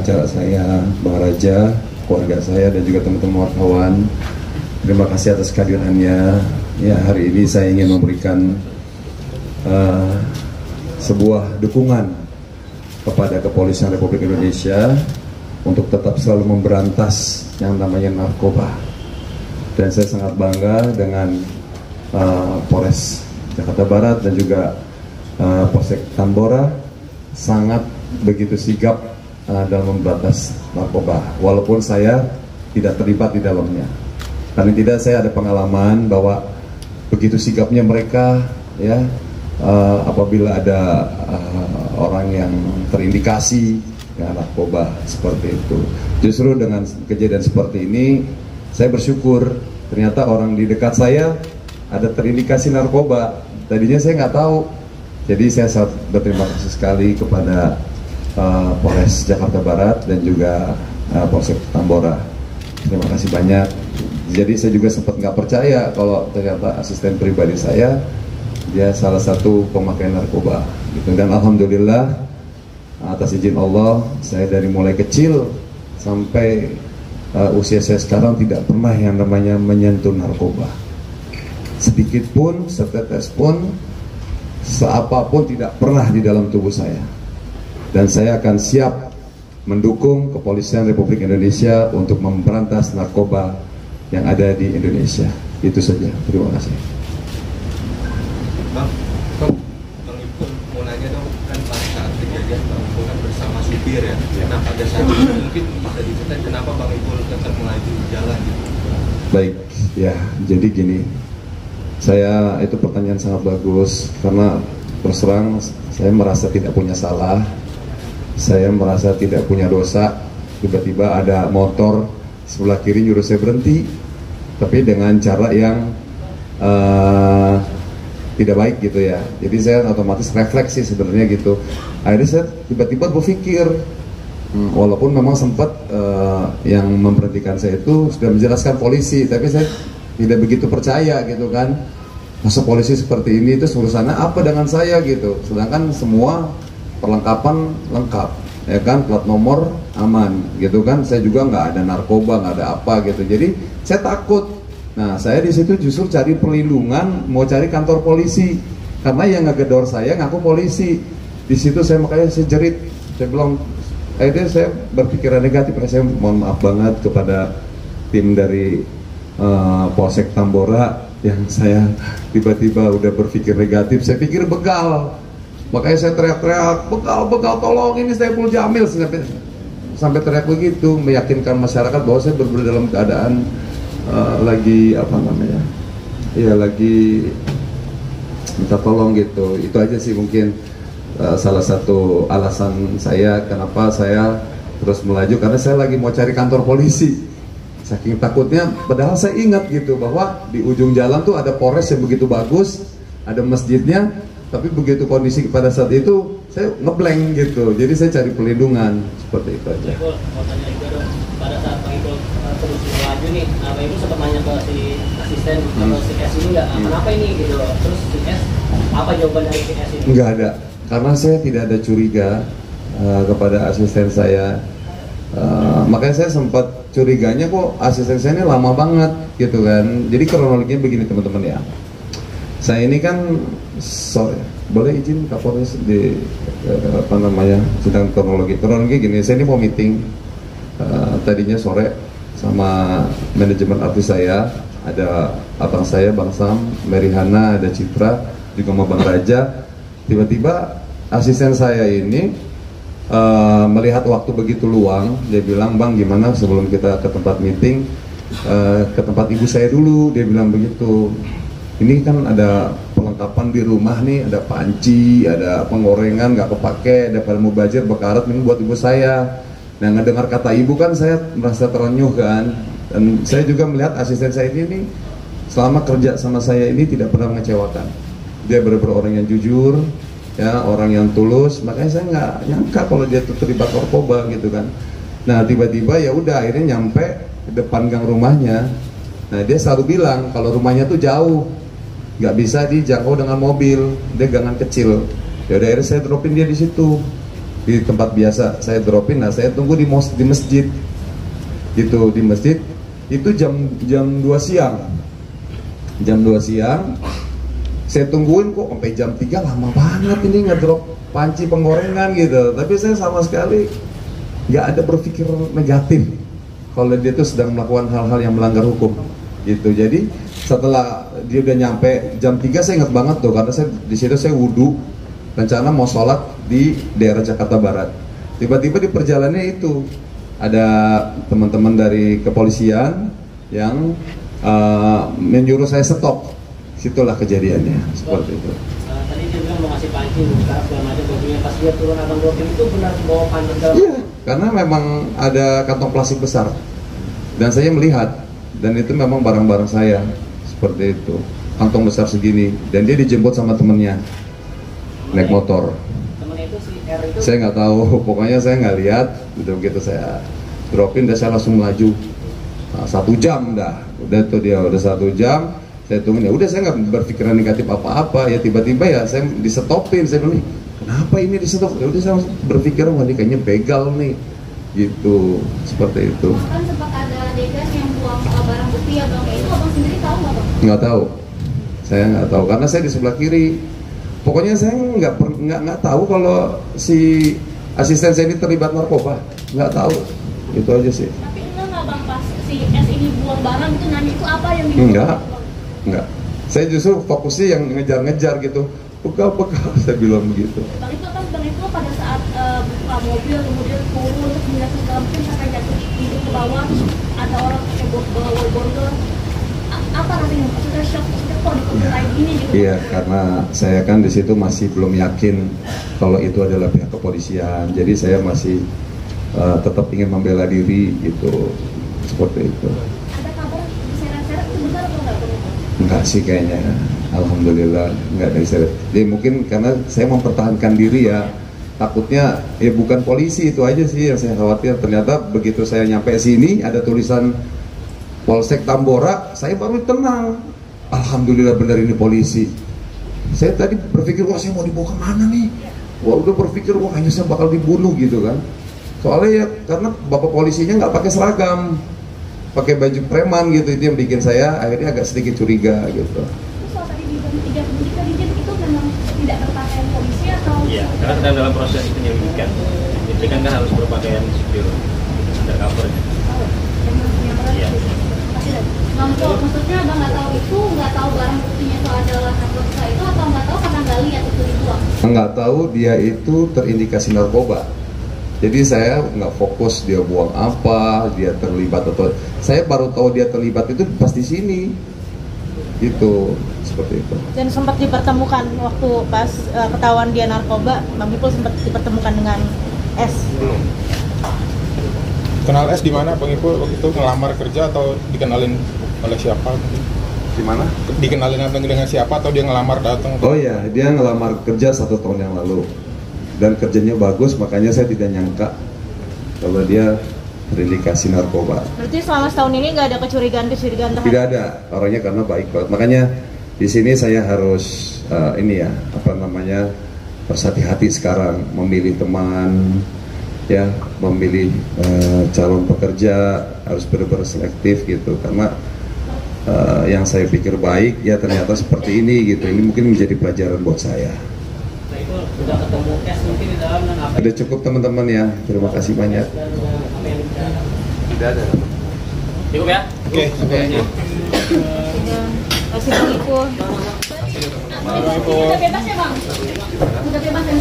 pengacara saya, Bang Raja, keluarga saya, dan juga teman-teman wartawan. Terima kasih atas kehadirannya. Ya, hari ini saya ingin memberikan sebuah dukungan kepada Kepolisian Republik Indonesia untuk tetap selalu memberantas yang namanya narkoba. Dan saya sangat bangga dengan Polres Jakarta Barat dan juga Polsek Tambora sangat begitu sigap dalam memberantas narkoba, walaupun saya tidak terlibat di dalamnya. Paling tidak saya ada pengalaman bahwa begitu sigapnya mereka, ya, apabila ada orang yang terindikasi dengan narkoba seperti itu. Justru dengan kejadian seperti ini, saya bersyukur ternyata orang di dekat saya ada terindikasi narkoba. Tadinya saya nggak tahu. Jadi saya sangat berterima kasih sekali kepada Polres Jakarta Barat dan juga Polsek Tambora. Terima kasih banyak. Jadi saya juga sempat nggak percaya kalau ternyata asisten pribadi saya dia salah satu pemakai narkoba. Gitu. Dan alhamdulillah atas izin Allah, saya dari mulai kecil sampai usia saya sekarang tidak pernah yang namanya menyentuh narkoba. Sedikit pun, setetes pun, seapapun tidak pernah di dalam tubuh saya. Dan saya akan siap mendukung Kepolisian Republik Indonesia untuk memberantas narkoba yang ada di Indonesia. Itu saja. Terima kasih. Bang Ipul mau nanya dong, kan pada saat kejadian Bang Ipul kan bersama supir ya. Nah pada saat itu mungkin bisa diceritain kenapa Bang Ipul tetap melaju jalan gitu. Baik, ya jadi gini, saya itu pertanyaan sangat bagus karena terus terang saya merasa tidak punya salah, saya merasa tidak punya dosa. Tiba-tiba ada motor sebelah kiri nyuruh saya berhenti, tapi dengan cara yang tidak baik gitu ya. Jadi saya otomatis refleksi sebenarnya gitu. Akhirnya saya tiba-tiba berpikir, walaupun memang sempat yang memberhentikan saya itu sudah menjelaskan polisi, tapi saya tidak begitu percaya gitu kan. Masa polisi seperti ini itu urusannya apa dengan saya gitu. Sedangkan semua perlengkapan lengkap, ya kan, plat nomor aman gitu kan. Saya juga nggak ada narkoba, nggak ada apa gitu. Jadi saya takut. Nah, saya di situ justru cari perlindungan, mau cari kantor polisi karena yang ngegedor saya ngaku polisi. Di situ saya makanya saya jerit, saya bilang, akhirnya saya berpikiran negatif. Saya mohon maaf banget kepada tim dari Polsek Tambora yang saya tiba-tiba udah berpikir negatif. Saya pikir begal, makanya saya teriak-teriak, begal, tolong ini saya Saiful Jamil, sampai teriak begitu, meyakinkan masyarakat bahwa saya benar-benar dalam keadaan lagi apa namanya, ya lagi minta tolong gitu. Itu aja sih mungkin salah satu alasan saya kenapa saya terus melaju, karena saya lagi mau cari kantor polisi. Saking takutnya, padahal saya ingat gitu bahwa di ujung jalan tuh ada Polres yang begitu bagus, ada masjidnya, tapi begitu kondisi pada saat itu saya ngeblank gitu. Jadi saya cari perlindungan seperti itu aja. Ipul, mau tanya juga dong, pada saat Bang Ipul terus melaju nih, Bang Ipul sempat nanya ke si asisten atau si S ini nggak, kenapa ini gitu loh. Terus si S, apa jawaban dari si S ini? Nggak ada, karena saya tidak ada curiga kepada asisten saya. Makanya saya sempat curiganya kok asisten saya ini lama banget gitu kan. Jadi kronologinya begini teman-teman ya. Saya ini kan sore, boleh izin Kapolres di apa namanya sedang kronologi gini. Saya ini mau meeting tadinya sore sama manajemen artis saya, ada abang saya Bang Sam, Mary Hana, ada Citra, juga sama Bang Raja. Tiba-tiba asisten saya ini melihat waktu begitu luang, dia bilang, Bang gimana sebelum kita ke tempat meeting ke tempat ibu saya dulu, dia bilang begitu. Ini kan ada perlengkapan di rumah nih, ada panci, ada penggorengan nggak kepake, ada pada mubazir bekarat, ini buat ibu saya. Nah ngedengar kata ibu kan saya merasa terenyuh kan, dan saya juga melihat asisten saya ini selama kerja sama saya ini tidak pernah mengecewakan. Dia benar-benar orang yang jujur, ya, orang yang tulus. Makanya saya nggak nyangka kalau dia terlibat narkoba gitu kan. Nah tiba-tiba ya udah akhirnya nyampe ke depan gang rumahnya. Nah dia selalu bilang kalau rumahnya tuh jauh, nggak bisa dijangkau dengan mobil, dia gangan kecil. Ya udah akhirnya saya dropin dia di situ. di tempat biasa saya dropin. Nah saya tunggu di masjid gitu, di masjid itu jam 2 siang. Jam 2 siang saya tungguin, kok sampai jam 3 lama banget ini ngedrop panci penggorengan gitu. Tapi saya sama sekali nggak ada berpikir negatif kalau dia tuh sedang melakukan hal-hal yang melanggar hukum gitu. Jadi setelah dia udah nyampe jam 3, saya ingat banget tuh, karena saya di situ saya wudhu, rencana mau sholat di daerah Jakarta Barat. Tiba-tiba di perjalanannya itu ada teman-teman dari kepolisian yang menyuruh saya stop. Situlah kejadiannya seperti itu. Tadi dia bilang mau ngasih panci, sekarang segala macam dopingnya. Pas dia turun abang doping itu benar bawa panci dalam? Iya, karena memang ada kantong plastik besar dan saya melihat, dan itu memang barang-barang saya seperti itu, kantong besar segini, dan dia dijemput sama temennya naik motor. Temennya itu si R itu? Saya nggak tahu, pokoknya saya nggak lihat. Begitu saya dropin, dan saya langsung melaju. Nah, 1 jam udah tuh dia udah 1 jam. Saya tungguin, ya udah saya nggak berpikiran negatif apa-apa. Ya tiba-tiba ya saya disetopin, saya bilang, kenapa ini disetop? Ya udah saya berpikir, wah ini kayaknya begal nih, gitu, seperti itu. Kan sempat ada adegan yang buang barang bukti ya bang, itu abang sendiri tahu nggak bang? Nggak tahu, saya nggak tahu karena saya di sebelah kiri. Pokoknya saya nggak tahu kalau si asisten saya ini terlibat narkoba, nggak tahu, itu aja sih. Tapi enggak bang, pas si S ini buang barang itu nanya itu apa yang dibuang? Enggak. Saya justru fokusnya yang ngejar-ngejar gitu. Bekal, saya bilang begitu. Bang itu pada saat buka mobil kemudian turun untuk menjelaskan segala mungkin sampai jatuh hidup ke bawah, ada orang pakai botol. Apa rasanya? Maksudnya shock, maksudnya kok dikumpulin gini gitu? Iya, karena saya kan di situ masih belum yakin kalau itu adalah pihak kepolisian. Jadi saya masih tetap ingin membela diri gitu, seperti itu. Ada kabar diseret-seret itu benar atau enggak? Enggak sih kayaknya, alhamdulillah enggak dari saya. Jadi mungkin karena saya mempertahankan diri ya, takutnya ya bukan polisi, itu aja sih yang saya khawatir. Ternyata begitu saya nyampe sini ada tulisan Polsek Tambora, saya baru tenang. Alhamdulillah benar ini polisi. Saya tadi berpikir, wah saya mau dibawa kemana nih? Wah udah berpikir, wah kayaknya saya bakal dibunuh gitu kan. Soalnya ya karena bapak polisinya nggak pakai seragam, pakai baju preman gitu, itu yang bikin saya akhirnya agak sedikit curiga gitu. Terus kalau tadi di jam 3 tadi itu memang tidak berpakaian polisi atau? Iya, karena sedang dalam proses penyelidikan. Penyelidikan kan harus berpakaian sipil, undercover. Iya. Maksudnya abang nggak tahu itu, nggak tahu barang buktinya itu adalah narkoba itu, atau nggak tahu karena nggak lihat itu dibuang? Nggak tahu dia itu terindikasi narkoba. Jadi saya nggak fokus dia buang apa, dia terlibat atau, saya baru tahu dia terlibat itu pas di sini, gitu, seperti itu. Dan sempat dipertemukan waktu pas ketahuan dia narkoba, Bang Ipul sempat dipertemukan dengan S. Kenal S di mana Bang Ipul waktu itu, ngelamar kerja atau dikenalin oleh siapa? Di mana? Dikenalin dengan siapa atau dia ngelamar datang? Oh iya, dia ngelamar kerja 1 tahun yang lalu. Dan kerjanya bagus, makanya saya tidak nyangka kalau dia terindikasi narkoba. Berarti selama setahun ini nggak ada kecurigaan terhadap? Tidak ada, orangnya karena baik banget. Makanya di sini saya harus berhati-hati sekarang memilih teman, ya, memilih calon pekerja harus benar-benar selektif gitu. Karena yang saya pikir baik ya ternyata seperti ini gitu. Ini mungkin menjadi pelajaran buat saya. Sudah ketemu S mungkin di dalam dan apa? Udah cukup teman-teman ya, terima kasih banyak. Dan apa yang bicara? Tidak ada. Cukup ya? Oke. Kasih Bang Ipul. Udah bebas ya bang? Udah bebas ya?